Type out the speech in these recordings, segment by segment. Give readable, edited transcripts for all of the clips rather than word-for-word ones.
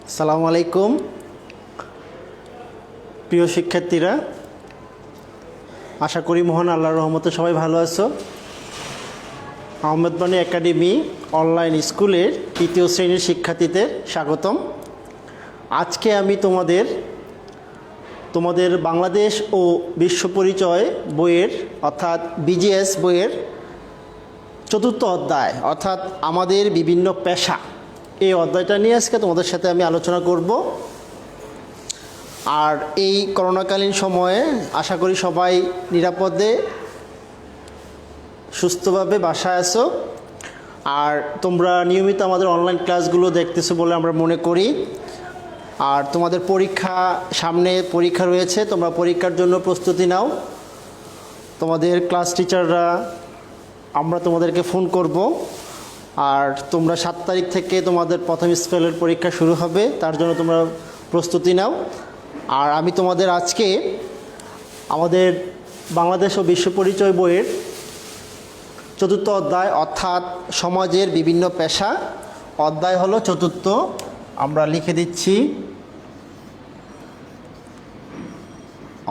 আসসালামু আলাইকুম প্রিয় শিক্ষার্থীরা, আশা করি মহান আল্লাহর রহমতে সবাই ভালো আছো। আহমেদ বাণী একাডেমি অনলাইন স্কুলের তৃতীয় শ্রেণীর শিক্ষার্থীদের স্বাগতম। আজকে আমি তোমাদের বাংলাদেশ ও বিশ্ব পরিচয় বইয়ের অর্থাৎ বিজিএস বইয়ের চতুর্থ অধ্যায় অর্থাৎ আমাদের বিভিন্ন পেশা, এই অধ্যায়টা নিয়ে আজকে তোমাদের সাথে আমি আলোচনা করব। আর এই করোনাকালীন সময়ে আশা করি সবাই নিরাপদে সুস্থভাবে বাসায় আছো, আর তোমরা নিয়মিত আমাদের অনলাইন ক্লাসগুলো দেখতেছো বলে আমরা মনে করি। আর তোমাদের সামনে পরীক্ষা রয়েছে, তোমরা পরীক্ষার জন্য প্রস্তুতি নাও। তোমাদের ক্লাস টিচাররা আমরা তোমাদেরকে ফোন করব। আর তোমরা 7 তারিখ থেকে তোমাদের প্রথম স্পেলের পরীক্ষা শুরু হবে, তার জন্য তোমরা প্রস্তুতি নাও। আর আমি তোমাদের আজকে আমাদের বাংলাদেশ ও বিশ্ব পরিচয় বইয়ের চতুর্থ অধ্যায় অর্থাৎ সমাজের বিভিন্ন পেশা, অধ্যায় হলো চতুর্থ। আমরা লিখে দিচ্ছি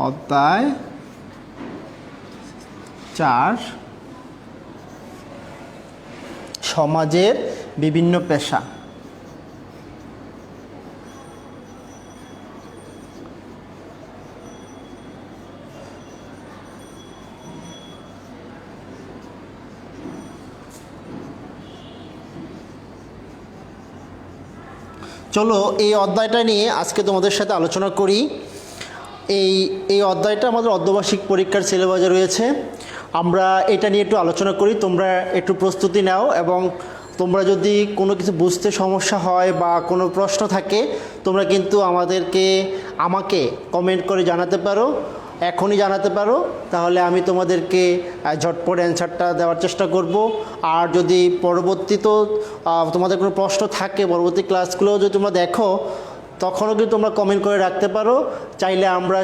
অধ্যায় 4, সমাজের বিভিন্ন পেশা। চলো এই অধ্যায়টা নিয়ে আজকে তোমাদের সাথে আলোচনা করি। এই অধ্যায়টা আমাদের অর্ধবার্ষিক পরীক্ষার সিলেবাসে রয়েছে। আমরা এটা নিয়ে একটু আলোচনা করি, তোমরা একটু প্রস্তুতি নাও, এবং তোমরা যদি কোনো কিছু বুঝতে সমস্যা হয় বা কোনো প্রশ্ন থাকে তোমরা কিন্তু আমাকে কমেন্ট করে জানাতে পারো, এখনই জানাতে পারো। তাহলে আমি তোমাদেরকে ঝটপট অ্যান্সারটা দেওয়ার চেষ্টা করব। আর যদি পরবর্তীতেও তোমাদের কোনো প্রশ্ন থাকে, পরবর্তী ক্লাসগুলোও যদি তোমরা দেখো তখনও কিন্তু তোমরা কমেন্ট করে রাখতে পারো। চাইলে আমরা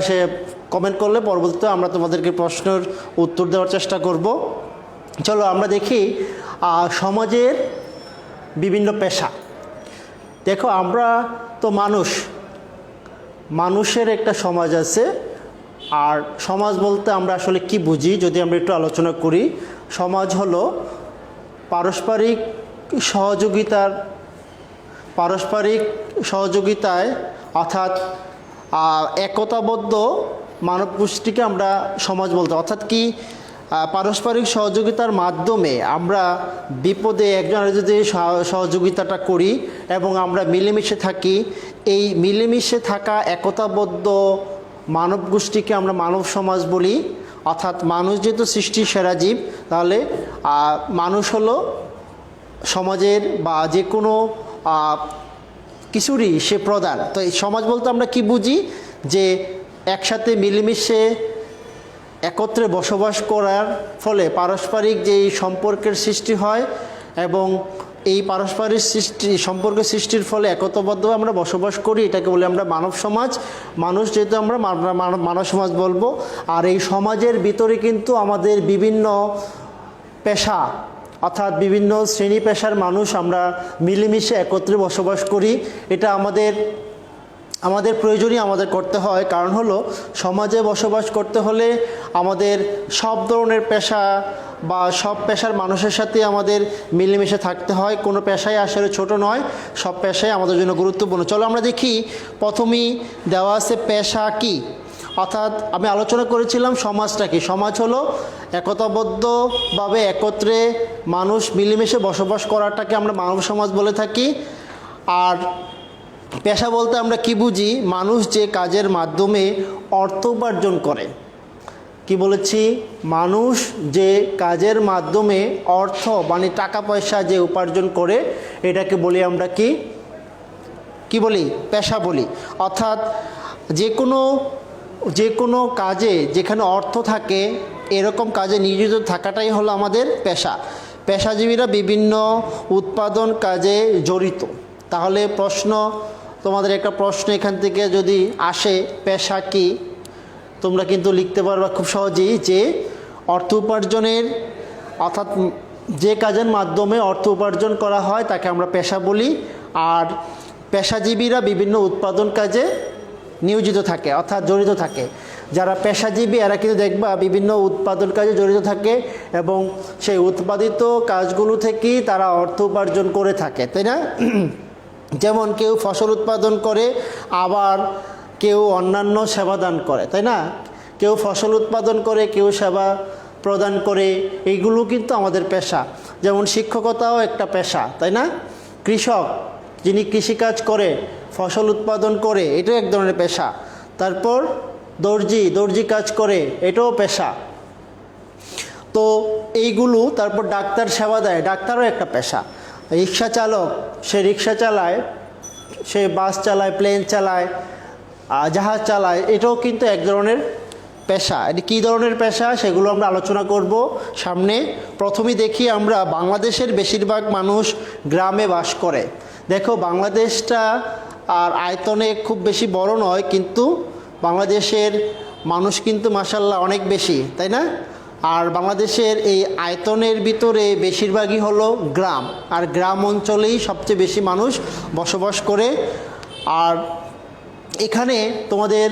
কমেন্ট করলে পরবর্তীতে আমরা তোমাদেরকে প্রশ্নের উত্তর দেওয়ার চেষ্টা করব। চলো আমরা দেখি সমাজের বিভিন্ন পেশা। দেখো, আমরা তো মানুষের একটা সমাজ আছে। আর সমাজ বলতে আমরা আসলে কি বুঝি যদি আমরা একটু আলোচনা করি। সমাজ হলো পারস্পরিক সহযোগিতায় অর্থাৎ একতাবদ্ধ মানব গোষ্ঠীকে আমরা সমাজ বলতে, অর্থাৎ কি পারস্পরিক সহযোগিতার মাধ্যমে আমরা বিপদে একজন যদি সহযোগিতাটা করি এবং আমরা মিলেমিশে থাকি, এই মিলেমিশে থাকা একতাবদ্ধ মানব গোষ্ঠীকে আমরা মানব সমাজ বলি। অর্থাৎ মানুষ যেহেতু সৃষ্টির সেরা জীব, তাহলে মানুষ হলো সমাজের বা যে কোনো কিছুরই সে প্রধান। তো এই সমাজ বলতে আমরা কি বুঝি, যে একসাথে মিলেমিশে একত্রে বসবাস করার ফলে পারস্পরিক যেই সম্পর্কের সৃষ্টি হয়, এবং এই পারস্পরিক সম্পর্কের সৃষ্টির ফলে একতাবদ্ধভাবে আমরা বসবাস করি, এটাকে বলি আমরা মানব সমাজ। মানুষ যেহেতু আমরা মানব সমাজ বলবো। আর এই সমাজের ভিতরে কিন্তু আমাদের বিভিন্ন পেশা অর্থাৎ বিভিন্ন শ্রেণী পেশার মানুষ আমরা মিলেমিশে একত্রে বসবাস করি। এটা আমাদের প্রয়োজনীয় আমাদের করতে হয়। কারণ হলো সমাজে বসবাস করতে হলে আমাদের সব ধরনের পেশা বা সব পেশার মানুষের সাথে আমাদের মিলেমিশে থাকতে হয়। কোনো পেশাই আসলে ছোট নয়, সব পেশাই আমাদের জন্য গুরুত্বপূর্ণ। চলো আমরা দেখি, প্রথমেই দেওয়া আছে পেশা কি। অর্থাৎ আমি আলোচনা করেছিলাম সমাজটা কি। সমাজ হলো একতাবদ্ধভাবে একত্রে মানুষ মিলেমিশে বসবাস করাটাকে আমরা মানব সমাজ বলে থাকি। আর পেশা বলতে আমরা কি বুঝি, মানুষ যে কাজের মাধ্যমে অর্থ উপার্জন করে। কি বলেছি, মানুষ যে কাজের মাধ্যমে অর্থ মানে টাকা পয়সা যে উপার্জন করে, এটাকে বলি আমরা কি বলি, পেশা বলি। অর্থাৎ যে কোনো কাজে যেখানে অর্থ থাকে এরকম কাজে নিয়োজিত থাকাটাই হলো আমাদের পেশা। পেশাজীবীরা বিভিন্ন উৎপাদন কাজে জড়িত। তাহলে তোমাদের একটা প্রশ্ন এখান থেকে যদি আসে, পেশা কি, তোমরা কিন্তু লিখতে পারবা খুব সহজেই, যে অর্থ উপার্জনের অর্থাৎ যে কাজের মাধ্যমে অর্থ উপার্জন করা হয় তাকে আমরা পেশা বলি। আর পেশাজীবীরা বিভিন্ন উৎপাদন কাজে নিয়োজিত থাকে অর্থাৎ জড়িত থাকে। যারা পেশাজীবী এরা কিন্তু দেখবা বিভিন্ন উৎপাদন কাজে জড়িত থাকে এবং সেই উৎপাদিত কাজগুলো থেকেই তারা অর্থ উপার্জন করে থাকে, তাই না? যেমন কেউ ফসল উৎপাদন করে, আবার কেউ অন্যান্য সেবা দান করে, তাই না? কেউ ফসল উৎপাদন করে, কেউ সেবা প্রদান করে, এইগুলো কিন্তু আমাদের পেশা। যেমন শিক্ষকতাও একটা পেশা, তাই না? কৃষক যিনি কৃষিকাজ করে, ফসল উৎপাদন করে, এটাও এক ধরনের পেশা। তারপর দর্জি কাজ করে, এটাও পেশা। তো এইগুলো, তারপর ডাক্তার সেবা দেয়, ডাক্তারও একটা পেশা। রিক্সা চালক, সে রিক্সা চালায়, সে বাস চালায়, প্লেন চালায়, জাহাজ চালায়, এটাও কিন্তু এক ধরনের পেশা। এটি কী ধরনের পেশা সেগুলো আমরা আলোচনা করব সামনে। প্রথমেই দেখি আমরা বাংলাদেশের বেশিরভাগ মানুষ গ্রামে বাস করে। দেখো বাংলাদেশটা আর আয়তনে খুব বেশি বড় নয়, কিন্তু বাংলাদেশের মানুষ কিন্তু মাশাআল্লাহ অনেক বেশি, তাই না? আর বাংলাদেশের এই আয়তনের ভিতরে বেশিরভাগই হলো গ্রাম, আর গ্রাম অঞ্চলেই সবচেয়ে বেশি মানুষ বসবাস করে। আর এখানে তোমাদের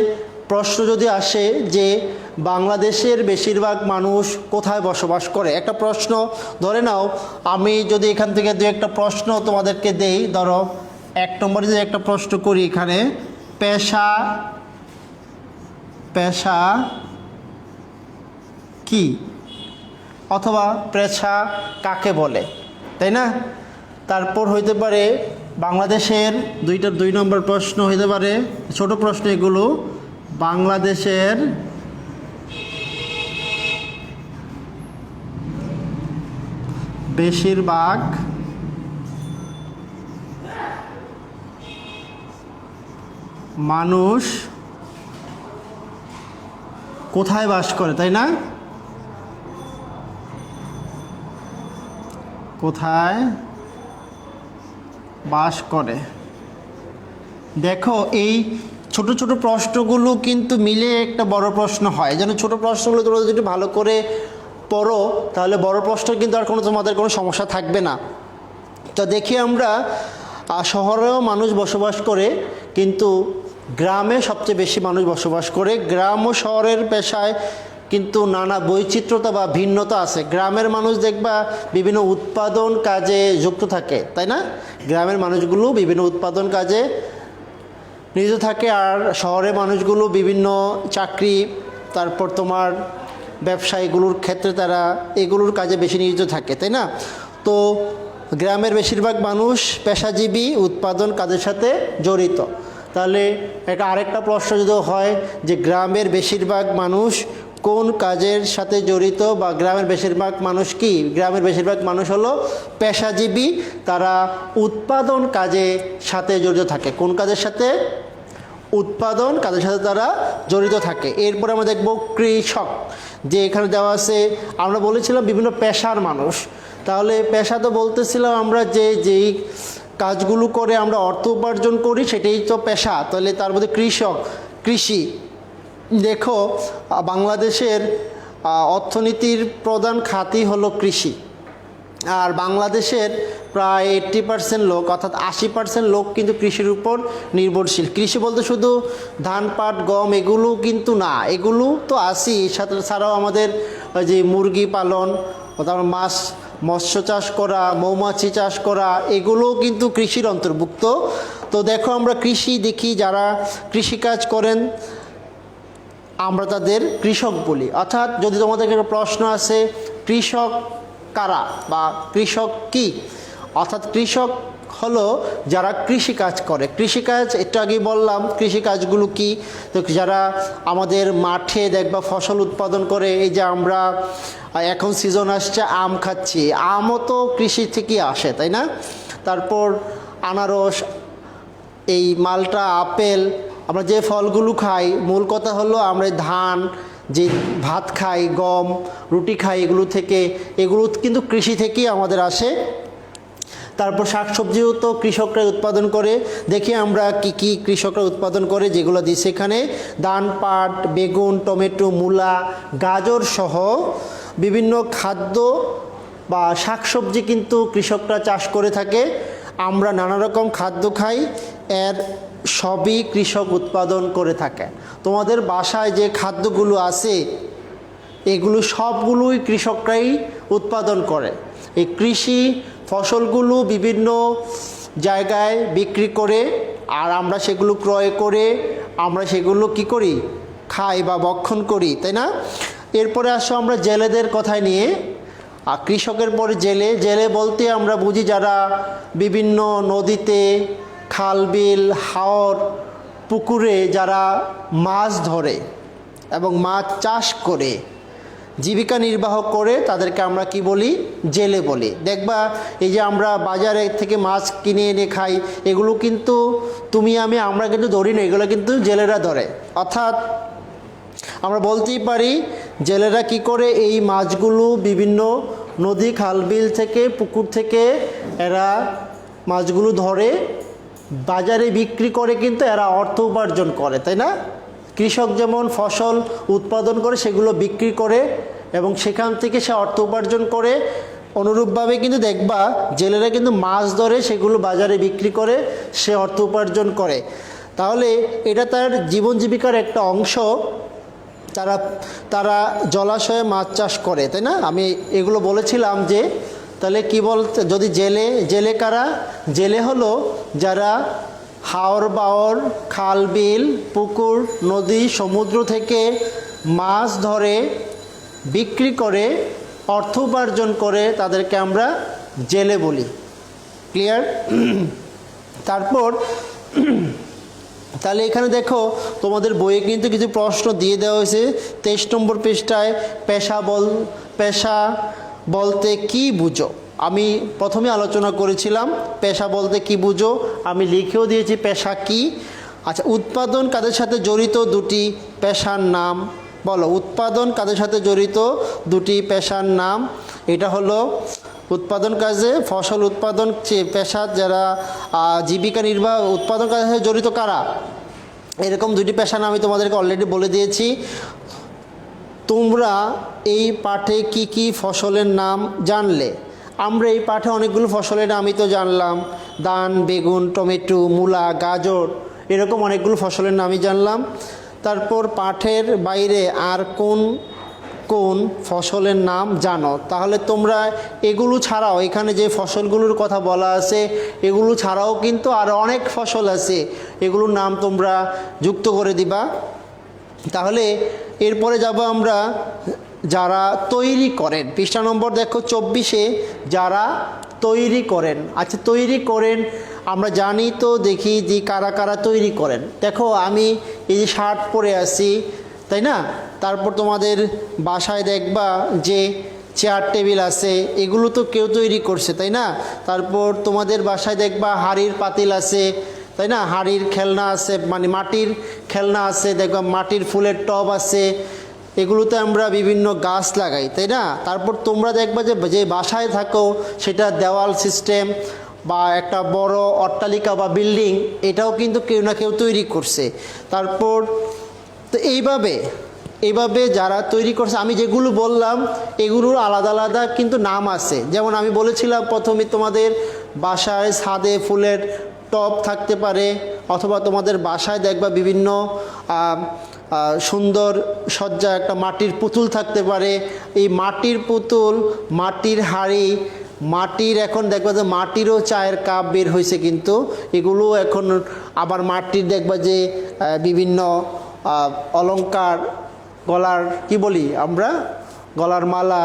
প্রশ্ন যদি আসে যে বাংলাদেশের বেশিরভাগ মানুষ কোথায় বসবাস করে, একটা প্রশ্ন ধরে নাও, আমি যদি এখান থেকে দু একটা প্রশ্ন তোমাদেরকে দেই, ধরো 1 নম্বরে যদি একটা প্রশ্ন করি, এখানে পেশা কি অথবা পেশা কাকে বলে, তাই না? তারপর হইতে পারে বাংলাদেশের 2 নম্বর প্রশ্ন হইতে পারে, ছোট প্রশ্ন এগুলো, বাংলাদেশের বেশিরভাগ মানুষ কোথায় বাস করে, তাই না? কোথায় বাস করে। দেখো এই ছোট ছোট প্রশ্নগুলো কিন্তু মিলে একটা বড় প্রশ্ন হয়। যেন ছোট প্রশ্নগুলো তোমরা যদি ভালো করে পড়ো, তাহলে বড় প্রশ্ন কিন্তু আর তোমাদের কোনো সমস্যা থাকবে না। তো দেখি আমরা শহরেও মানুষ বসবাস করে, কিন্তু গ্রামে সবচেয়ে বেশি মানুষ বসবাস করে। গ্রাম ও শহরের পেশায় কিন্তু নানা বৈচিত্র্যতা বা ভিন্নতা আছে। গ্রামের মানুষ দেখবা বিভিন্ন উৎপাদন কাজে যুক্ত থাকে, তাই না? গ্রামের মানুষগুলো বিভিন্ন উৎপাদন কাজে নিয়োজিত থাকে, আর শহরের মানুষগুলো বিভিন্ন চাকরি, তারপর তোমার ব্যবসায়ীগুলোর ক্ষেত্রে তারা এগুলোর কাজে বেশি নিয়োজিত থাকে, তাই না? তো গ্রামের বেশিরভাগ মানুষ পেশাজীবী উৎপাদন কাজের সাথে জড়িত। তাহলে এটা আরেকটা প্রশ্ন যদি হয় যে গ্রামের বেশিরভাগ মানুষ কোন কাজের সাথে জড়িত, বা গ্রামের বেশিরভাগ মানুষ কি? গ্রামের বেশিরভাগ মানুষ হলো পেশাজীবী, তারা উৎপাদন কাজের সাথে জড়িত থাকে। কোন কাজের সাথে? উৎপাদন কাজের সাথে তারা জড়িত থাকে। এরপরে আমরা দেখব কৃষক, যে এখানে দেওয়া আছে। আমরা বলেছিলাম বিভিন্ন পেশার মানুষ, তাহলে পেশা তো বলতেছিলাম আমরা যে যেই কাজগুলো করে আমরা অর্থ উপার্জন করি সেটাই তো পেশা। তাহলে তার মধ্যে কৃষি। দেখো বাংলাদেশের অর্থনীতির প্রধান খাতই হলো কৃষি, আর বাংলাদেশের প্রায় 80% লোক, অর্থাৎ 80% লোক কিন্তু কৃষির উপর নির্ভরশীল। কৃষি বলতে শুধু ধান, পাট, গম এগুলো কিন্তু না, এগুলো তো আসি, সাথে ছাড়াও আমাদের যে মুরগি পালন, তারপর মৎস্য চাষ করা, মৌমাছি চাষ করা, এগুলোও কিন্তু কৃষির অন্তর্ভুক্ত। তো দেখো আমরা কৃষি দেখি, যারা কৃষিকাজ করেন আমরা তাদের কৃষক বলি। অর্থাৎ যদি তোমাদের একটা প্রশ্ন আছে কৃষক কারা বা কৃষক কি, অর্থাৎ কৃষক হলো যারা কৃষিকাজ করে। কৃষিকাজ একটু আগে বললাম কৃষিকাজগুলো কি, তো যারা আমাদের মাঠে দেখবা ফসল উৎপাদন করে। এই যে আমরা এখন সিজন আসছে, আম খাচ্ছি, আমও তো কৃষি থেকেই আসে, তাই না? তারপর আনারস, এই মালটা, আপেল, আমরা যে ফলগুলো খাই, মূল কথা হলো আমরা ধান, যে ভাত খাই, গম, রুটি খাই, এগুলো কিন্তু কৃষি থেকেই আমাদের আসে। তারপর শাকসবজিও তো কৃষকরা উৎপাদন করে। দেখি আমরা কি কি কৃষকরা উৎপাদন করে, যেগুলো দিচ্ছে এখানে। ধান, পাট, বেগুন, টমেটো, মূলা, গাজর সহ বিভিন্ন খাদ্য বা শাকসবজি কিন্তু কৃষকরা চাষ করে থাকে। আমরা নানা রকম খাদ্য খাই, এর সবই কৃষক উৎপাদন করে থাকে। তোমাদের বাসায় যে খাদ্যগুলো আছে এগুলো সবগুলোই কৃষকরাই উৎপাদন করে। এই কৃষি ফসলগুলো বিভিন্ন জায়গায় বিক্রি করে, আর আমরা সেগুলো ক্রয় করে আমরা সেগুলো কি করি, খাই বা ভক্ষণ করি, তাই না? এরপরে আসো আমরা জেলেদের কথায় নিয়ে। আর কৃষকের পরে জেলে, জেলে বলতে আমরা বুঝি যারা বিভিন্ন নদীতে, খাল বিল, হাওর, পুকুরে যারা মাছ ধরে এবং মাছ চাষ করে জীবিকা নির্বাহ করে, তাদেরকে আমরা কি বলি, জেলে বলি। দেখবা এই যে আমরা বাজারে থেকে মাছ কিনে এনে খাই, এগুলো কিন্তু তুমি আমি আমরা কিন্তু ধরি না, এগুলো কিন্তু জেলেরা ধরে। অর্থাৎ আমরা বলতেই পারি জেলেরা কি করে এই মাছগুলো বিভিন্ন নদী, খাল বিল থেকে, পুকুর থেকে এরা মাছগুলো ধরে বাজারে বিক্রি করে, কিন্তু এরা অর্থ উপার্জন করে, তাই না? কৃষক যেমন ফসল উৎপাদন করে সেগুলো বিক্রি করে এবং সেখান থেকে সে অর্থ উপার্জন করে, অনুরূপভাবে কিন্তু দেখবা জেলেরা কিন্তু মাছ ধরে সেগুলো বাজারে বিক্রি করে সে অর্থ উপার্জন করে। তাহলে এটা তার জীবন জীবিকার একটা অংশ। তারা জলাশয়ে মাছ চাষ করে, তাই না? আমি এগুলো বলেছিলাম যে তাহলে কি বলতে, যদি জেলে কারা? জেলে হলো যারা হাওর বাওর, খাল বিল, পুকুর, নদী, সমুদ্র থেকে মাছ ধরে বিক্রি করে অর্থ উপার্জন করে, তাদেরকে আমরা জেলে বলি। ক্লিয়ার? তারপর তাহলে এখানে দেখো তোমাদের বইয়ে কিন্তু কিছু প্রশ্ন দিয়ে দেওয়া হয়েছে। 23 নম্বর পৃষ্ঠায় পেশা বলতে কি বুঝো? আমি প্রথমে আলোচনা করেছিলাম পেশা বলতে কি বুঝো, আমি লিখেও দিয়েছি পেশা কি। আচ্ছা, উৎপাদন কাদের সাথে জড়িত দুটি পেশার নাম বলো। উৎপাদন কাদের সাথে জড়িত দুটি পেশার নাম? এটা হলো উৎপাদন কাজে, ফসল উৎপাদন পেশা যারা জীবিকা নির্বাহ, উৎপাদন কাজের সাথে জড়িত কারা? এরকম দুটি পেশার নাম আমি তোমাদেরকে অলরেডি বলে দিয়েছি। তোমরা এই পাঠে কি কি ফসলের নাম জানলে? আমরা এই পাঠে অনেকগুলো ফসলের নামই তো জানলাম, ধান, বেগুন, টমেটো, মূলা, গাজর, এরকম অনেকগুলো ফসলের নামই জানলাম। তারপর পাঠের বাইরে আর কোন কোন ফসলের নাম জানো? তাহলে তোমরা এগুলো ছাড়াও, এখানে যে ফসলগুলোর কথা বলা আছে এগুলো ছাড়াও কিন্তু আরও অনেক ফসল আছে, এগুলোর নাম তোমরা যুক্ত করে দিবা। তাহলে এরপরে যাব আমরা যারা তৈরি করেন। পৃষ্ঠা নম্বর দেখো 24-এ, যারা তৈরি করেন। আচ্ছা, তৈরি করেন আমরা জানি তো, দেখি যে কারা কারা তৈরি করেন। দেখো আমি এই যে শার্ট পরে আছি, তাই না? তারপর তোমাদের বাসায় দেখবা যে চেয়ার টেবিল আছে, এগুলো তো কেউ তৈরি করছে, তাই না? তারপর তোমাদের বাসায় দেখবা হাঁড়ির পাতিল আছে, তাই না? হাঁড়ির খেলনা আছে, মানে মাটির খেলনা আছে, দেখবা মাটির ফুলের টব আছে, এগুলোতে আমরা বিভিন্ন গাছ লাগাই, তাই না? তারপর তোমরা দেখবা যে বাসায় থাকো সেটা দেওয়াল সিস্টেম বা একটা বড় অট্টালিকা বা বিল্ডিং, এটাও কিন্তু কেউ না কেউ তৈরি করছে। তারপর তো এইভাবে যারা তৈরি করছে, আমি যেগুলো বললাম এগুলোর আলাদা আলাদা কিন্তু নাম আছে। যেমন আমি বলেছিলাম প্রথমে তোমাদের বাসায় ছাদে ফুলের টব থাকতে পারে, অথবা তোমাদের বাসায় দেখবা বিভিন্ন সুন্দর সজ্জা একটা মাটির পুতুল থাকতে পারে। এই মাটির পুতুল, মাটির হাঁড়ি, মাটির এখন দেখবা যে মাটিরও চায়ের কাপ বের হয়েছে, কিন্তু এগুলো এখন আবার মাটির দেখবা যে বিভিন্ন অলংকার, গলার কি বলি আমরা, গলার মালা,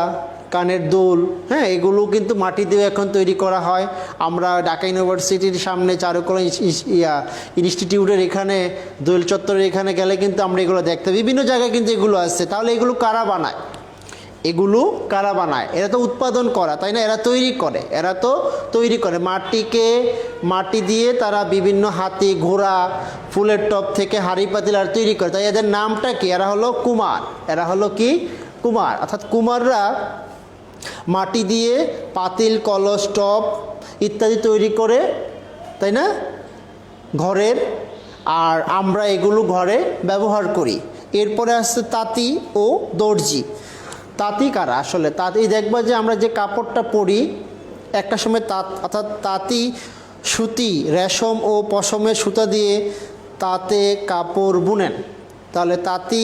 কানের দুল, হ্যাঁ, এগুলো কিন্তু মাটি দিয়ে এখন তৈরি করা হয়। আমরা ঢাকা ইউনিভার্সিটির সামনে চারুকলা ইনস্টিটিউটের এখানে দোয়েল চত্বরের এখানে গেলে কিন্তু আমরা এগুলো দেখতে, বিভিন্ন জায়গায় কিন্তু এগুলো আছে। তাহলে এগুলো কারা বানায়? এগুলো কারা বানায়? এরা তো উৎপাদন করা, তাই না? এরা তো তৈরি করে মাটি দিয়ে তারা বিভিন্ন হাতি, ঘোড়া, ফুলের টব থেকে হাঁড়ি পাতিল আর তৈরি করে। তাই এদের নামটা কি? এরা হলো কুমার। অর্থাৎ কুমাররা মাটি দিয়ে পাতিল, কলস, টব ইত্যাদি তৈরি করে, তাই না, ঘরের। আর আমরা এগুলো ঘরে ব্যবহার করি। এরপরে আসছে তাঁতি ও দর্জি। তাঁতি কারা? আসলে তাঁতি দেখবা যে আমরা যে কাপড়টা পরি একটা সময় অর্থাৎ তাঁতি সুতি, রেশম ও পশমের সুতা দিয়ে তাঁতে কাপড় বুনেন। তাহলে তাঁতি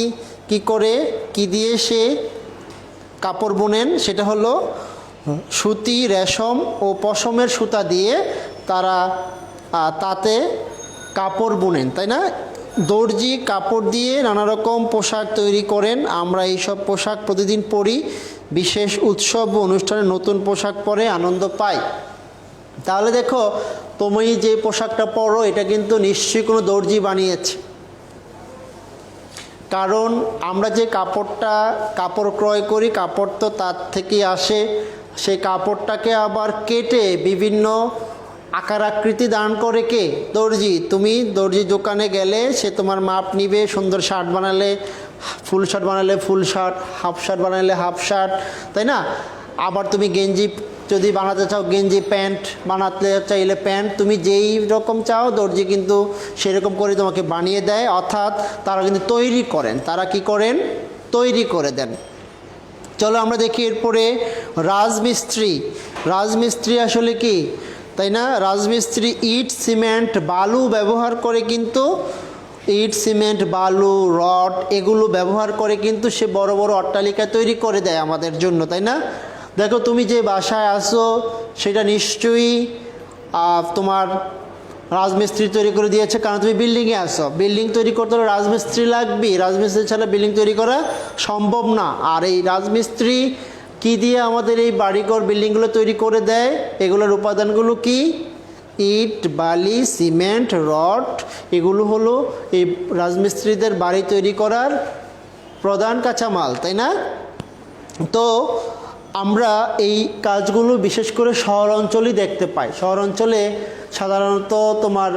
কি করে, কি দিয়ে সে কাপড় বুনেন? সেটা হলো সুতি, রেশম ও পশমের সুতা দিয়ে তারা তাতে কাপড় বুনেন, তাই না? দর্জি কাপড় দিয়ে নানা রকম পোশাক তৈরি করেন। আমরা এইসব পোশাক প্রতিদিন পরি, বিশেষ উৎসব ও অনুষ্ঠানে নতুন পোশাক পরে আনন্দ পাই। তাহলে দেখো, তুমি যে পোশাকটা পরো এটা কিন্তু নিশ্চয়ই কোনো দর্জি বানিয়েছে। কারণ আমরা যে কাপড় ক্রয় করি, কাপড় তো তার থেকেই আসে। সেই কাপড়টাকে আবার কেটে বিভিন্ন আকার আকৃতি দান করে কে? দর্জি। তুমি দর্জি দোকানে গেলে সে তোমার মাপ নিবে, সুন্দর শার্ট বানালে ফুল শার্ট বানালে ফুল শার্ট, হাফ শার্ট বানালে হাফ শার্ট, তাই না? আবার তুমি গেঞ্জি যদি বানাতে চাও, গেঞ্জি, প্যান্ট বানাতে চাইলে প্যান্ট, তুমি যেই রকম চাও দর্জি কিন্তু সেরকম করে তোমাকে বানিয়ে দেয়। অর্থাৎ তারা কিন্তু তৈরি করেন। তারা কি করেন? তৈরি করে দেন। চলো আমরা দেখি এরপরে রাজমিস্ত্রি। রাজমিস্ত্রি আসলে কি, তাই না? রাজমিস্ত্রি ইট, সিমেন্ট, বালু ব্যবহার করে কিন্তু ইট, সিমেন্ট, বালু, রড এগুলো ব্যবহার করে কিন্তু সে বড় বড় অট্টালিকা তৈরি করে দেয় আমাদের জন্য, তাই না? দেখো, তুমি যে বাসায় আসো সেটা নিশ্চয়ই তোমার রাজমিস্ত্রি তৈরি করে দিয়েছে, কারণ তুমি বিল্ডিংয়ে আসো। বিল্ডিং তৈরি করতে হলে রাজমিস্ত্রি লাগবে। রাজমিস্ত্রি ছাড়া বিল্ডিং তৈরি করা সম্ভব না। আর এই রাজমিস্ত্রি কি দিয়ে আমাদের এই বাড়িঘর বিল্ডিংগুলো তৈরি করে দেয়? এগুলোর উপাদানগুলো কি? ইট, বালি, সিমেন্ট, রড, এগুলো হলো এই রাজমিস্ত্রিদের বাড়ি তৈরি করার প্রধান কাঁচামাল, তাই না? তো আমরা এই কাজগুলো বিশেষ করে শহর অঞ্চলেই দেখতে পাই। শহর অঞ্চলে সাধারণত তোমার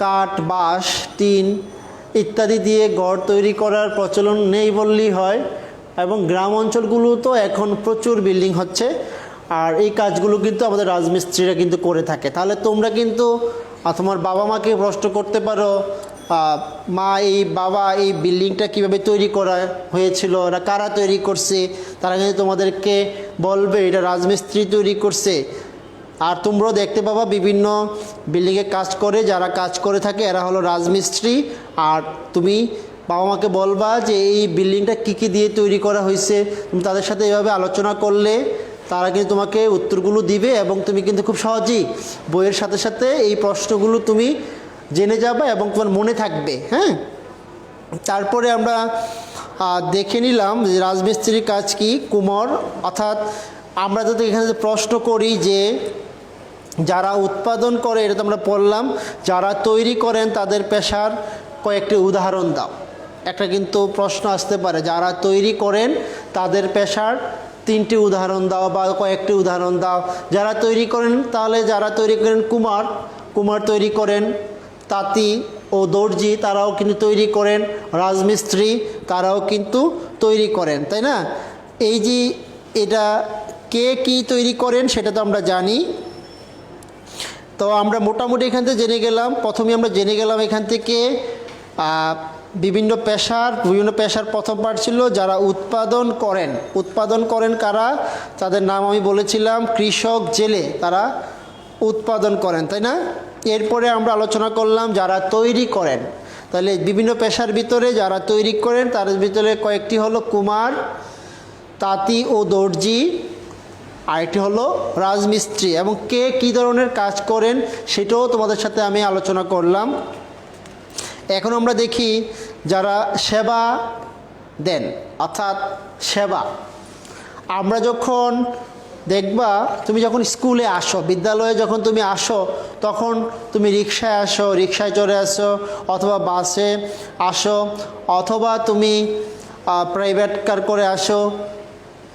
কাঠ, বাঁশ, টিন ইত্যাদি দিয়ে ঘর তৈরি করার প্রচলন নেই বললেই হয়। এবং গ্রাম অঞ্চলগুলো তো এখন প্রচুর বিল্ডিং হচ্ছে, আর এই কাজগুলো কিন্তু আমাদের রাজমিস্ত্রিরা কিন্তু করে থাকে। তাহলে তোমরা কিন্তু তোমার বাবা মাকে প্রশ্ন করতে পারো, মা, বাবা এই বিল্ডিংটা কিভাবে তৈরি করা হয়েছিল, ওরা কারা তৈরি করছে? তারা কিন্তু তোমাদেরকে বলবে এটা রাজমিস্ত্রি তৈরি করছে। আর তোমরাও দেখতে পাবা বিভিন্ন বিল্ডিংয়ে কাজ করে, যারা কাজ করে থাকে এরা হলো রাজমিস্ত্রি। আর তুমি বাবা মাকে বলবা যে এই বিল্ডিংটা কী কী দিয়ে তৈরি করা হয়েছে। তুমি তাদের সাথে এভাবে আলোচনা করলে তারা কিন্তু তোমাকে উত্তরগুলো দিবে, এবং তুমি কিন্তু খুব সহজেই বইয়ের সাথে সাথে এই প্রশ্নগুলো তুমি জেনে যাবে এবং তোমার মনে থাকবে। হ্যাঁ, তারপরে আমরা দেখে নিলাম যে রাজমিস্ত্রির কাজ কি। কুমোর, অর্থাৎ আমরা যদি এখানে প্রশ্ন করি যে যারা উৎপাদন করে, এটা তো আমরা পড়লাম, যারা তৈরি করেন তাদের পেশার কয়েকটি উদাহরণ দাও। একটা কিন্তু প্রশ্ন আসতে পারে, যারা তৈরি করেন তাদের পেশার 3টি উদাহরণ দাও বা কয়েকটি উদাহরণ দাও। যারা তৈরি করেন, তাহলে যারা তৈরি করেন কুমার তৈরি করেন। তাঁতি ও দর্জি তারাও কিন্তু তৈরি করেন। রাজমিস্ত্রি তারাও কিন্তু তৈরি করেন, তাই না? এই যে এটা কে কি তৈরি করেন সেটা তো আমরা জানি। তো আমরা মোটামুটি এখান থেকে জেনে গেলাম। প্রথমে আমরা জেনে গেলাম এখান থেকে বিভিন্ন পেশার প্রথম পার্ট ছিল যারা উৎপাদন করেন কারা? তাদের নাম আমি বলেছিলাম, কৃষক, জেলে, তারা উৎপাদন করেন, তাই না? এরপরে আমরা আলোচনা করলাম যারা তৈরি করেন। তাহলে বিভিন্ন পেশার ভিতরে যারা তৈরি করেন তার ভিতরে কয়েকটি হলো কুমার, তাঁতি ও দর্জি, আরেকটি হলো রাজমিস্ত্রি। এবং কে কী ধরনের কাজ করেন সেটাও তোমাদের সাথে আমি আলোচনা করলাম। এখন আমরা দেখি যারা সেবা দেন, অর্থাৎ সেবা। আমরা যখন দেখবা, তুমি যখন স্কুলে আসো, বিদ্যালয়ে যখন তুমি আসো, তখন তুমি রিক্সায় চড়ে আসো, অথবা বাসে আসো, অথবা তুমি প্রাইভেট কার করে আসো,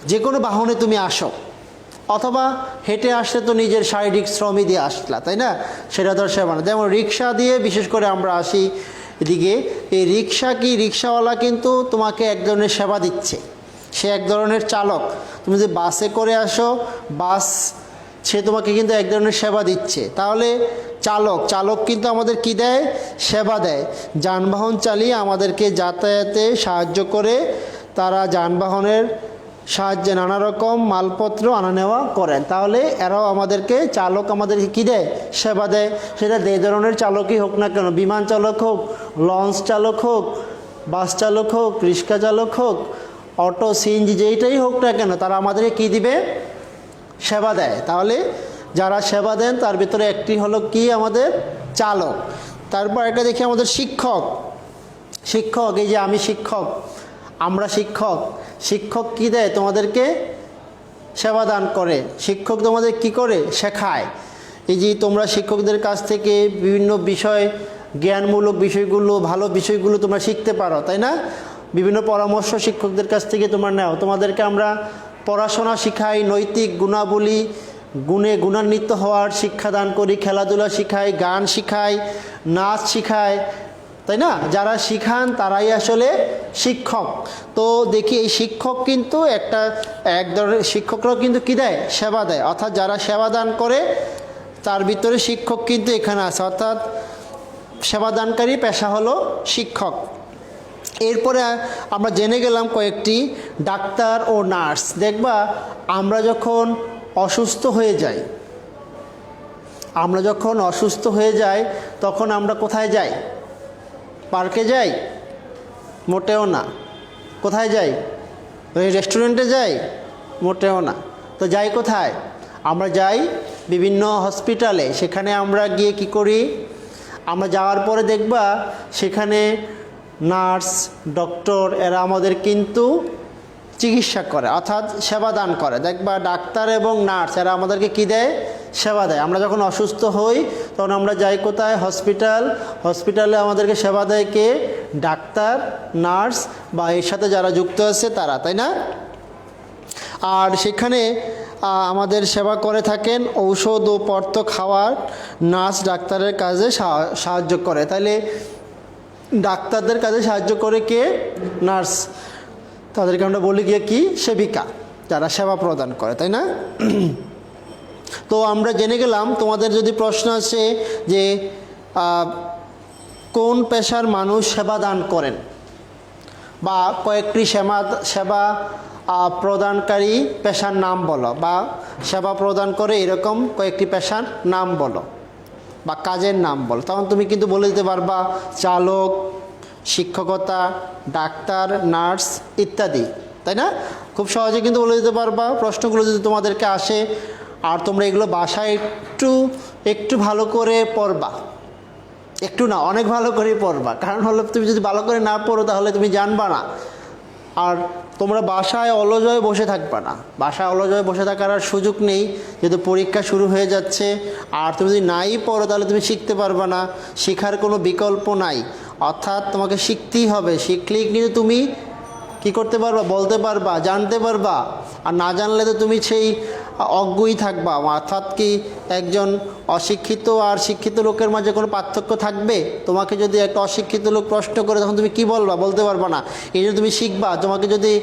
যে কোনো বাহনে তুমি আসো, অথবা হেঁটে আসলে তো নিজের শারীরিক শ্রমই দিয়ে আসলা, তাই না? সেটা তো সেবা না। যেমন রিক্সা দিয়ে বিশেষ করে আমরা আসি এদিকে, এই রিক্সাওয়ালা কিন্তু তোমাকে এক ধরনের সেবা দিচ্ছে, সে এক ধরনের চালক। তুমি যে বাসে করে আসো, সে তোমাকে কিন্তু এক ধরনের সেবা দিচ্ছে। তাহলে চালক কিন্তু আমাদের কি দেয়? সেবা দেয়। যানবাহন চালিয়ে আমাদেরকে যাতায়াতে সাহায্য করে, তারা যানবাহনের সাহায্যে নানা রকম মালপত্র আনা নেওয়া করেন। তাহলে এরাও আমাদেরকে, চালক আমাদেরকে কী দেয়? সেবা দেয়। সেটা যে ধরনের চালকই হোক না কেন, বিমান চালক হোক, লঞ্চ চালক হোক, বাস চালক হোক, রিক্সা চালক হোক, অটো, সিএনজি, যেইটাই হোক না কেন, তারা আমাদেরকে কী দিবে? সেবা দেয়। তাহলে যারা সেবা দেন তার ভিতরে একটি হলো কি? আমাদের চালক। তারপর একটা দেখি আমাদের শিক্ষক। শিক্ষক, এই যে আমি শিক্ষক, আমরা শিক্ষক। শিক্ষক কি দেয়? তোমাদেরকে সেবা দান করে। শিক্ষক তোমাদের কি করে? শেখায়। এই যে তোমরা শিক্ষকদের কাছ থেকে বিভিন্ন বিষয়, জ্ঞানমূলক বিষয়গুলো, ভালো বিষয়গুলো তোমরা শিখতে পারো, তাই না? বিভিন্ন পরামর্শ শিক্ষকদের কাছ থেকে তোমরা নাও। তোমাদেরকে আমরা পড়াশোনা শিখাই, নৈতিক গুণাবলী, গুণে গুণান্বিত হওয়ার শিক্ষা দান করি, খেলাধুলা শিখাই, গান শিখাই, নাচ শিখাই, তাই না? যারা শিখান তারাই আসলে শিক্ষক। তো দেখি এই শিক্ষক কিন্তু এক ধরনের শিক্ষকরাও কিন্তু কী দেয়? সেবা দেয়। অর্থাৎ যারা সেবা দান করে তার ভিতরে শিক্ষক কিন্তু এখানে আছে। অর্থাৎ সেবাদানকারী পেশা হলো শিক্ষক। এরপরে আমরা জেনে গেলাম কয়েকটি ডাক্তার ও নার্স। দেখবা আমরা যখন অসুস্থ হয়ে যাই, তখন আমরা কোথায় যাই? পার্কে যাই? মোটেও না। কোথায় যাই? ওই রেস্টুরেন্টে যাই? মোটেও না। তো যাই কোথায়? আমরা যাই বিভিন্ন হসপিটালে। সেখানে আমরা গিয়ে কি করি? আমরা যাওয়ার পরে দেখবা সেখানে নার্স, ডক্টর এরা আমাদের কিন্তু চিকিৎসা করে, অর্থাৎ সেবা দান করে। দেখবা ডাক্তার এবং নার্স এরা আমাদেরকে কী দেয়? সেবা দেয়। আমরা যখন অসুস্থ হই তখন আমরা যাই কোথায়? হসপিটাল। হসপিটালে আমাদেরকে সেবা দেয় কে? ডাক্তার, নার্স বা এর সাথে যারা যুক্ত আছে তারা, তাই না? আর সেখানে আমাদের সেবা করে থাকেন, ঔষধ ও পথ্য খাওয়ার নার্স ডাক্তারের কাজে সাহায্য করে। তাহলে ডাক্তারদের কাজে সাহায্য করে কে? নার্স। তাদেরকে আমরা বলি গিয়ে কি? সেবিকা, যারা সেবা প্রদান করে, তাই না? তো আমরা জেনে গেলাম। তোমাদের যদি প্রশ্ন আছে যে কোন পেশার মানুষ সেবা দান করেন, বা কয়েকটি সেবা প্রদানকারী পেশার নাম বলো, বা সেবা প্রদান করে এরকম কয়েকটি পেশার নাম বলো বা কাজের নাম বলো, তখন তুমি কিন্তু বলে দিতে পারবা চালক, শিক্ষকতা, ডাক্তার, নার্স ইত্যাদি, তাই না? খুব সহজে কিন্তু বলে দিতে পারবা প্রশ্নগুলো যদি তোমাদেরকে আসে। আর তোমরা এগুলো বাসায় একটু ভালো করে পড়বা। একটু না, অনেক ভালো করে পড়বা। কারণ হলো তুমি যদি ভালো করে না পড়ো তাহলে তুমি জানবা না। আর তোমরা বাসায় অলস হয়ে বসে থাকবা না। বাসায় অলস হয়ে বসে থাকার আর সুযোগ নেই, যেহেতু পরীক্ষা শুরু হয়ে যাচ্ছে। আর তুমি যদি নাই পড়ো তাহলে তুমি শিখতে পারবা না। শেখার কোনো বিকল্প নাই। অর্থাৎ তোমাকে শিখতেই হবে। শিখলেই কিন্তু তুমি কি করতে পারবা? বলতে পারবা, জানতে পারবা। আর না জানলে তো তুমি সেই অজ্ঞই থাকবা। অর্থাৎ কি একজন অশিক্ষিত আর শিক্ষিত লোকের মাঝে কোনো পার্থক্য থাকবে? তোমাকে যদি একটা অশিক্ষিত লোক প্রশ্ন করে তখন তুমি কি বলবা? বলতে পারবা না। এই জন্য তুমি শিখবা। তোমাকে যদি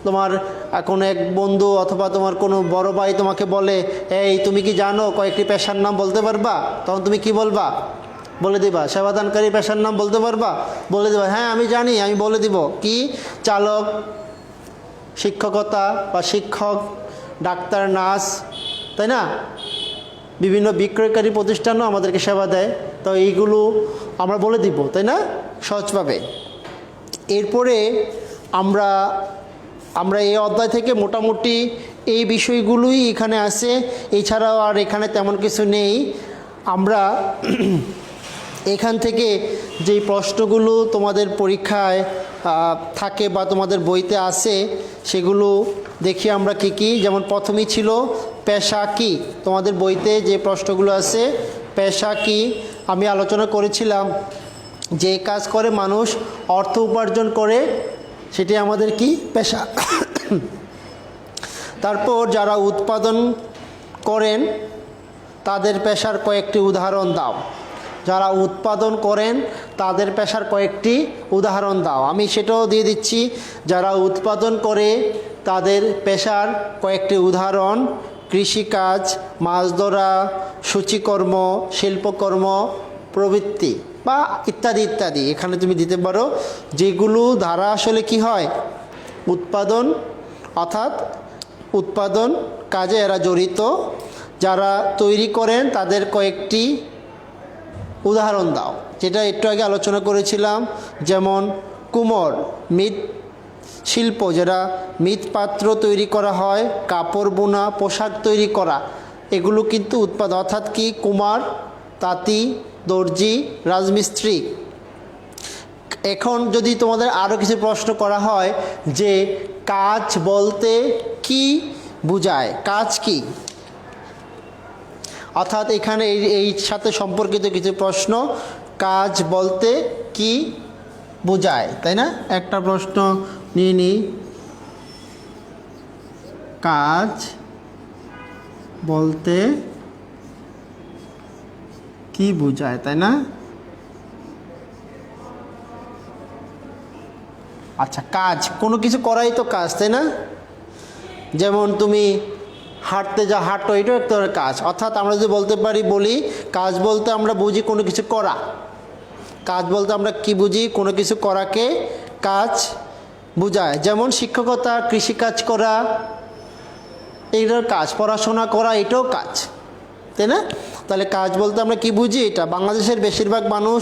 তোমার কোনো এক বন্ধু অথবা তোমার কোনো বড় ভাই তোমাকে বলে, এই তুমি কি জানো কয়েকটি পেশার নাম? বলতে পারবা? তখন তুমি কি বলবা? বলে দিবা। সেবাদানকারী পেশার নাম বলতে পারবা? বলে দিবা, হ্যাঁ আমি জানি, আমি বলে দিব। কি? চালক, শিক্ষকতা বা শিক্ষক, ডাক্তার, নার্স, তাই না? বিভিন্ন বিক্রয়কারী প্রতিষ্ঠানও আমাদেরকে সেবা দেয়। তো এইগুলো আমরা বলে দিব, তাই না? সহজভাবে। এরপরে আমরা এই অধ্যায় থেকে মোটামুটি এই বিষয়গুলোই এখানে আছে। এছাড়াও আর এখানে তেমন কিছু নেই। আমরা এখান থেকে যেই প্রশ্নগুলো তোমাদের পরীক্ষায় থাকে বা তোমাদের বইতে আসে সেগুলো দেখি আমরা কি কি। যেমন প্রথমেই ছিল পেশা কি। তোমাদের বইতে যে প্রশ্নগুলো আছে, পেশা কি আমি আলোচনা করেছিলাম। যে কাজ করে মানুষ অর্থ উপার্জন করে সেটি আমাদের কি? পেশা। তারপর যারা উৎপাদন করেন তাদের পেশার কয়েকটি উদাহরণ দাও। যারা উৎপাদন করেন তাদের পেশার কয়েকটি উদাহরণ দাও। আমি সেটাও দিয়ে দিচ্ছি। যারা উৎপাদন করে তাদের পেশার কয়েকটি উদাহরণ: কৃষিকাজ, মাছ ধরা, সূচিকর্ম, শিল্পকর্ম প্রভৃতি বা ইত্যাদি ইত্যাদি। এখানে তুমি দিতে পারো যেগুলো দ্বারা আসলে কি হয়? উৎপাদন অর্থাৎ উৎপাদন কাজে এরা জড়িত। যারা তৈরি করেন তাদের কয়েকটি উদাহরণ দাও, যেটা একটু আগে আলোচনা করেছিলাম। যেমন কুমোর, মৃৎ শিল্প, যেটা মৃৎপাত্র তৈরি করা হয়, কাপড় বোনা, পোশাক তৈরি করা, এগুলো কিন্তু উৎপাদন। অর্থাৎ কি, কুমার, তাঁতি, দর্জি, রাজমিস্ত্রি। এখন যদি তোমাদের আরও কিছু প্রশ্ন করা হয় যে কাজ বলতে কি বোঝায়, কাজ কি, অর্থাৎ এখানে এই সাথে সম্পর্কিত কিছু প্রশ্ন, কাজ বলতে কি বোঝায়, তাই না? একটা প্রশ্ন নিয়ে নিই, কাজ বলতে কি বোঝায়, তাই না? আচ্ছা, কাজ কোনো কিছু করাই তো কাজ, তাই না? যেমন তুমি হাঁটতে যা হাঁটো, এটাও একটা কাজ। অর্থাৎ আমরা যদি বলি কাজ বলতে আমরা বুঝি কোনো কিছু করা। কাজ বলতে আমরা কি বুঝি? কোনো কিছু করাকে কাজ বোঝায়। যেমন শিক্ষকতা, কৃষিকাজ করা, এইটার কাজ। পড়াশোনা করা, এটাও কাজ, তাই না? তাহলে কাজ বলতে আমরা কি বুঝি? এটা। বাংলাদেশের বেশিরভাগ মানুষ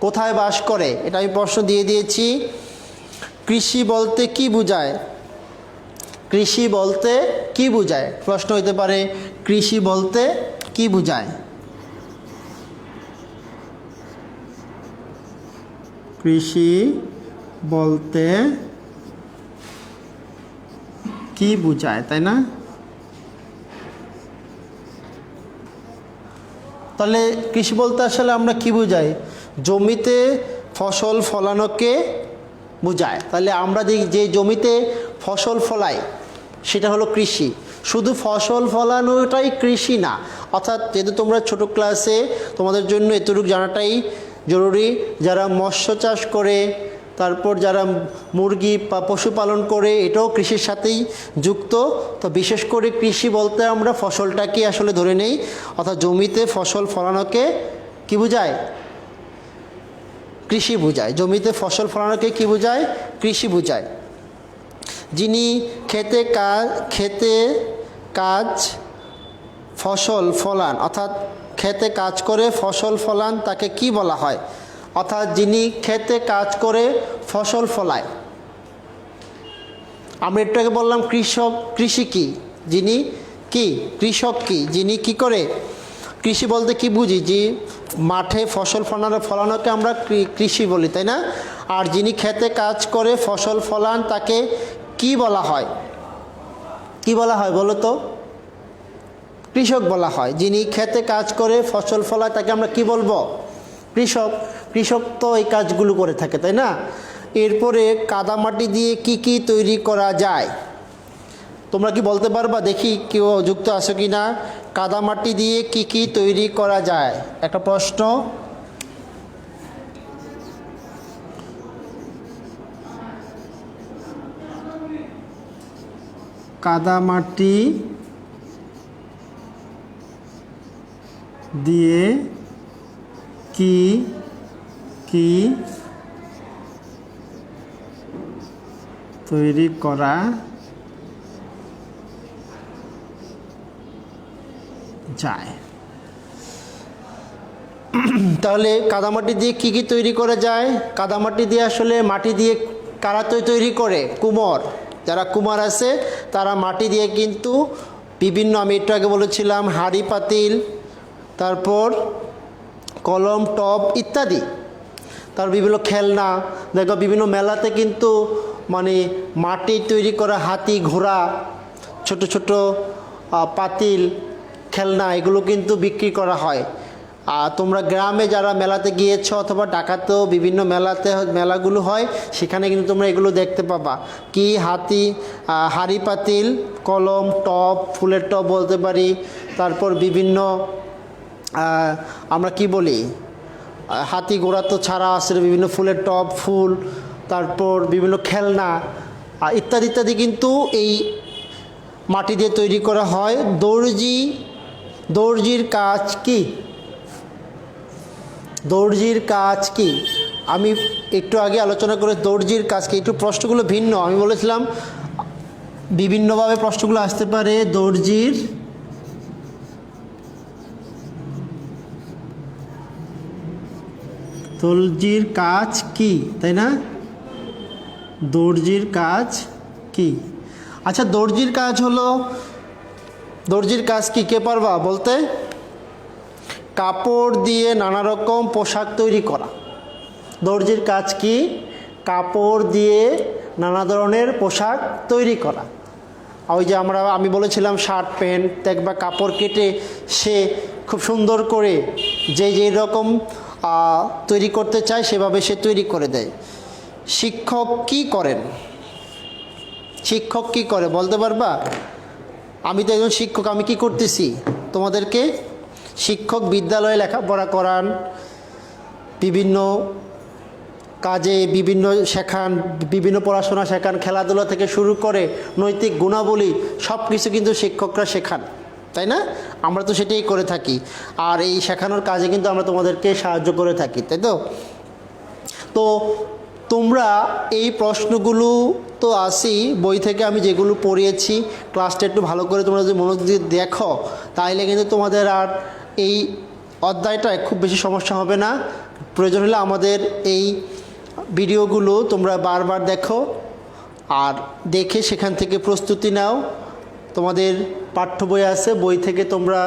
কোথায় বাস করে, এটা আমি প্রশ্ন দিয়ে দিয়েছি। কৃষি বলতে কি বোঝায়? কৃষি বলতে কি বোঝায়? প্রশ্ন হইতে পারে, কৃষি বলতে কি বোঝায়? কৃষি বলতে কি বোঝায়, তাই না? তাহলে কৃষি বলতে আসলে আমরা কি বুঝাই? জমিতে ফসল ফলানোকে বোঝায়। তাহলে আমরা যে জমিতে ফসল ফলাই সেটা হলো কৃষি। শুধু ফসল ফলানোটাই কৃষি না। অর্থাৎ যেহেতু তোমরা ছোট ক্লাসে, তোমাদের জন্য এতটুকু জানাটাই জরুরি। যারা মৎস্য চাষ করে, তারপর যারা মুরগি বা পশুপালন করে, এটাও কৃষির সাথেই যুক্ত। তো বিশেষ করে কৃষি বলতে আমরা ফসলটাকে আসলে ধরে নেই। অর্থাৎ জমিতে ফসল ফলানোকে কি বোঝায়? কৃষি বোঝায়। জমিতে ফসল ফলানোকে কি বোঝায়? কৃষি বোঝায়। যিনি খেতে কাজ ফসল ফলান, অর্থাৎ খেতে কাজ করে ফসল ফলান, তাকে কি বলা হয়? অর্থাৎ যিনি খেতে কাজ করে ফসল ফলায়। আমরা একটু আগে বললাম কৃষক, কৃষি কি, যিনি কি, কৃষক কি, যিনি কি করে। কৃষি বলতে কি বুঝি? যে মাঠে ফসল ফলানোকে আমরা কৃষি বলি, তাই না? আর যিনি খেতে কাজ করে ফসল ফলান তাকে কি বলা হয়? কি বলা হয় বলো তো? কৃষক বলা হয়। যিনি খেতে কাজ করে ফসল ফলায় তাকে আমরা কি বলবো? কৃষক। কৃষক তো এই কাজগুলো করে থাকে, তাই না? এরপরে কাদামাটি দিয়ে কি কি তৈরি করা যায়? তোমরা কি বলতে পারবা? দেখি কেউ যুক্ত আছো কি না। কাদামাটি দিয়ে কি কি তৈরি করা যায়, একটা প্রশ্ন। কাদামাটি দিয়ে কি কি তৈরি করা যায়? তাহলে কাদামাটি দিয়ে কি কি তৈরি করা যায়? কাদামাটি দিয়ে আসলে মাটি দিয়ে কারা তৈরি করে? কুমোর। যারা কুমার আছে তারা মাটি দিয়ে কিন্তু বিভিন্ন, আমি একটু আগে বলেছিলাম, হাঁড়ি পাতিল, তারপর কলম, টব ইত্যাদি, তার বিভিন্ন খেলনা। দেখো বিভিন্ন মেলাতে কিন্তু মানে মাটি তৈরি করা হাতি, ঘোড়া, ছোট ছোট পাতিল, খেলনা, এগুলো কিন্তু বিক্রি করা হয়। আর তোমরা গ্রামে যারা মেলাতে গিয়েছো অথবা ঢাকাতেও বিভিন্ন মেলাগুলো হয়, সেখানে কিন্তু তোমরা এগুলো দেখতে পাবা। কি হাতি, হাঁড়ি পাতিল, কলম, টব, ফুলের টব বলতে পারি, তারপর বিভিন্ন আমরা কি বলি, হাতি ঘোড়া তো ছাড়া আছে, বিভিন্ন ফুলের টব, ফুল, তারপর বিভিন্ন খেলনা ইত্যাদি ইত্যাদি কিন্তু এই মাটি দিয়ে তৈরি করা হয়। দর্জির কাজ কি? দর্জির কাজ কি? আমি একটু আগে আলোচনা করে দর্জির কাজ কি, একটু প্রশ্নগুলো ভিন্ন। আমি বলেছিলাম বিভিন্নভাবে প্রশ্নগুলো আসতে পারে। দর্জির কাজ কি, তাই না? দর্জির কাজ কি? আচ্ছা, দর্জির কাজ হলো, দর্জির কাজ কি কে পারবা বলতে? কাপড় দিয়ে নানা রকম পোশাক তৈরি করা। দর্জির কাজ কি? কাপড় দিয়ে নানা ধরনের পোশাক তৈরি করা। ওই যে আমি বলেছিলাম শার্ট প্যান্ট দেখবা কাপড় কেটে সে খুব সুন্দর করে যেই রকম তৈরি করতে চায় সেভাবে সে তৈরি করে দেয়। শিক্ষক কি করেন? শিক্ষক কি করে বলতে পারবা? আমি তো একজন শিক্ষক, আমি কি করতেছি তোমাদেরকে? শিক্ষক বিদ্যালয়ে লেখাপড়া করান, বিভিন্ন কাজে বিভিন্ন শেখান, বিভিন্ন পড়াশোনা শেখান, খেলাধুলা থেকে শুরু করে নৈতিক গুণাবলী সব কিছু কিন্তু শিক্ষকরা শেখান, তাই না? আমরা তো সেটাই করে থাকি, আর এই শেখানোর কাজে কিন্তু আমরা তোমাদেরকে সাহায্য করে থাকি, তাই তো? তো তোমরা এই প্রশ্নগুলো তো আসি বই থেকে, আমি যেগুলো পড়িয়েছি ক্লাসটা একটু ভালো করে তোমরা যদি মনোযোগ দিয়ে দেখো তাহলে কিন্তু তোমাদের আর এই অধ্যায়টায় খুব বেশি সমস্যা হবে না। প্রয়োজন হলে আমাদের এই ভিডিওগুলো তোমরা বারবার দেখো, আর দেখে সেখান থেকে প্রস্তুতি নাও। তোমাদের পাঠ্য বই আছে, বই থেকে তোমরা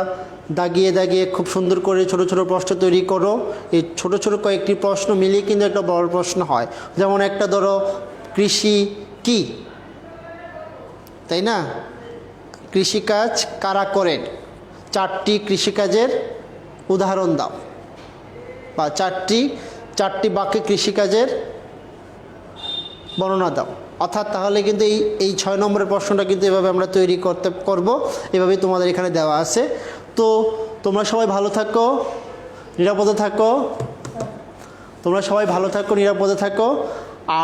দাগিয়ে দাগিয়ে খুব সুন্দর করে ছোট ছোট প্রশ্ন তৈরি করো। এই ছোট ছোট কয়েকটি প্রশ্ন মিলিয়ে কিন্তু একটা বড় প্রশ্ন হয়। যেমন একটা ধরো, কৃষি কি, তাই না? কৃষিকাজ কারা করেন? 4টি কৃষিকাজের উদাহরণ দাও, বা চারটি বাক্যে কৃষিকাজের বর্ণনা দাও। অর্থাৎ তাহলে কিন্তু এই 6 নম্বরের প্রশ্নটা কিন্তু এভাবে আমরা তৈরি করব, এভাবেই তোমাদের এখানে দেওয়া আছে। তো তোমরা সবাই ভালো থাকো, নিরাপদে থাকো। তোমরা সবাই ভালো থাকো, নিরাপদে থাকো।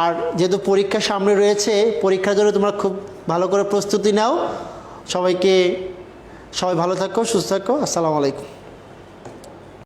আর যেহেতু পরীক্ষা সামনে রয়েছে, পরীক্ষার জন্য তোমরা খুব ভালো করে প্রস্তুতি নাও। সবাই ভালো থাকো, সুস্থ থাকো। আসসালামু আলাইকুম।